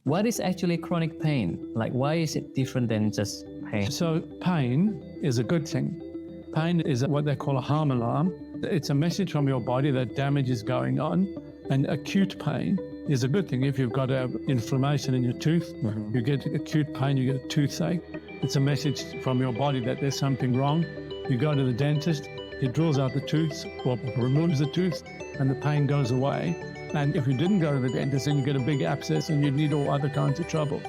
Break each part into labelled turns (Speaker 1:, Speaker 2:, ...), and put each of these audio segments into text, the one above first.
Speaker 1: What is actually chronic pain? Like, why is it different than just pain?
Speaker 2: So pain is a good thing. Pain is what they call a harm alarm. It's a message from your body that damage is going on. And acute pain is a good thing. If you've got inflammation in your tooth, you get acute pain, you get a toothache. It's a message from your body that there's something wrong. You go to the dentist, he drills out the tooth or removes the tooth, and the pain goes away. And if you didn't go to the dentist, then you get a big abscess and you'd need all other kinds of trouble.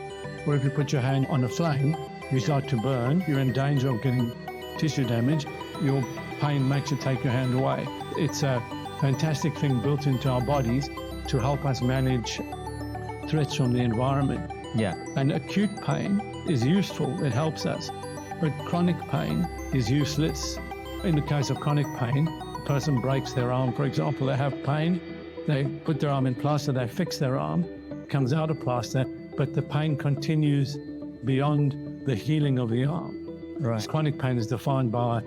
Speaker 2: Or if you put your hand on a flame, you start to burn, you're in danger of getting tissue damage, your pain makes you take your hand away. It's a fantastic thing built into our bodies to help us manage threats from the environment.
Speaker 1: Yeah.
Speaker 2: And acute pain is useful, it helps us. But chronic pain is useless. In the case of chronic pain, a person breaks their arm, for example, they have pain, they put their arm in plaster, they fix their arm, it comes out of plaster, but the pain continues beyond the healing of the arm.
Speaker 1: Right.
Speaker 2: Chronic pain is defined by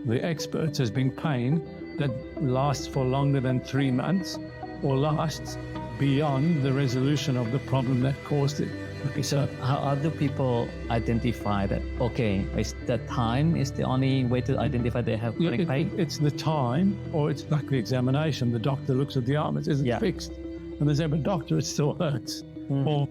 Speaker 2: the experts as being pain that lasts for longer than 3 months or lasts beyond the resolution of the problem that caused it.
Speaker 1: Okay, so how do people identify that, okay, is that time is the only way to identify they have chronic pain?
Speaker 2: It's the time, or it's like the examination. The doctor looks at the arm, it isn't fixed. And they say, but doctor, it still hurts. Or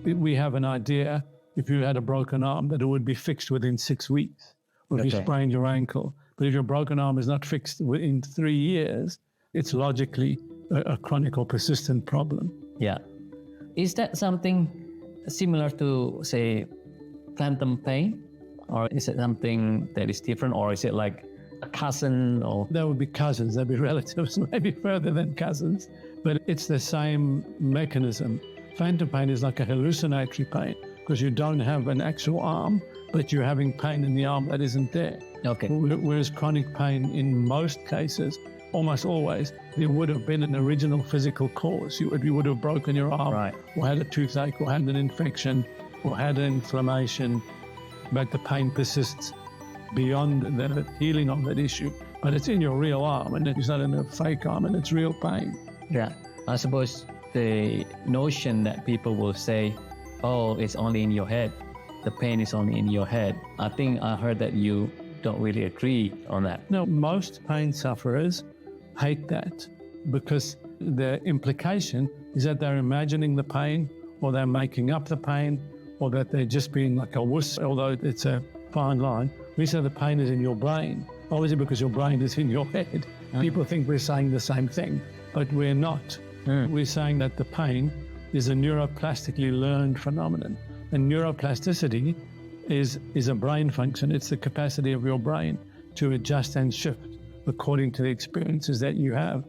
Speaker 2: we have an idea, if you had a broken arm, that it would be fixed within 6 weeks. Or if you sprained your ankle. But if your broken arm is not fixed within 3 years, it's logically a chronic or persistent problem.
Speaker 1: Yeah. Is that something similar to, say, phantom pain? Or is it something that is different? Or is it like a cousin? Or
Speaker 2: They would be cousins, they'd be relatives, maybe further than cousins. But it's the same mechanism. Phantom pain is like a hallucinatory pain because you don't have an actual arm, but you're having pain in the arm that isn't there.
Speaker 1: Okay.
Speaker 2: Whereas chronic pain, in most cases, almost always, there would have been an original physical cause. You would have broken your arm, or had a toothache, or had an infection, or had an inflammation, but the pain persists beyond the healing of that issue. But it's in your real arm, and it's not in a fake arm, and it's real pain.
Speaker 1: Yeah. I suppose the notion that people will say, oh, it's only in your head, the pain is only in your head. I think I heard that you don't really agree on that.
Speaker 2: No, most pain sufferers hate that because the implication is that they're imagining the pain, or they're making up the pain, or that they're just being like a wuss, although it's a fine line. We say the pain is in your brain, obviously because your brain is in your head. People think we're saying the same thing, but we're not. We're saying that the pain is a neuroplastically learned phenomenon. And neuroplasticity is a brain function. It's the capacity of your brain to adjust and shift according to the experiences that you have.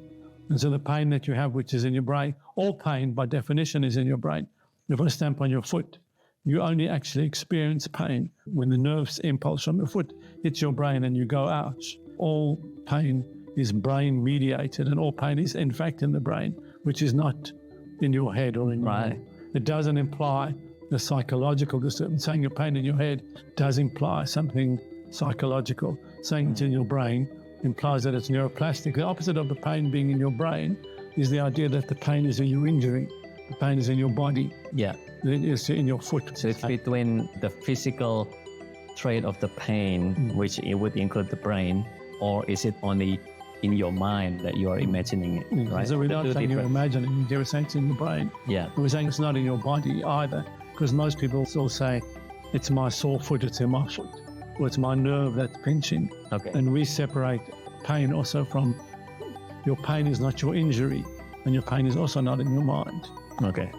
Speaker 2: And so the pain that you have, which is in your brain, all pain by definition is in your brain. If I stamp on your foot, you only actually experience pain when the nerves impulse from your foot hits your brain and you go, ouch. All pain is brain mediated, and all pain is in fact in the brain, which is not in your head or in your head. It doesn't imply the psychological disturbance. Saying your pain in your head does imply something psychological. Saying it's in your brain implies that it's neuroplastic. The opposite of the pain being in your brain is the idea that the pain is in your injury. The pain is in your body.
Speaker 1: Yeah.
Speaker 2: It's in your foot.
Speaker 1: So it's between the physical trait of the pain, which it would include the brain, or is it only in your mind that you are imagining it, right?
Speaker 2: So we're not saying you're imagining, you're saying it's in your brain.
Speaker 1: Yeah.
Speaker 2: We're saying it's not in your body either, because most people still say, it's my sore foot, it's in my foot, or it's my nerve that's pinching.
Speaker 1: Okay.
Speaker 2: And we separate pain also from, your pain is not your injury, and your pain is also not in your mind.
Speaker 1: Okay.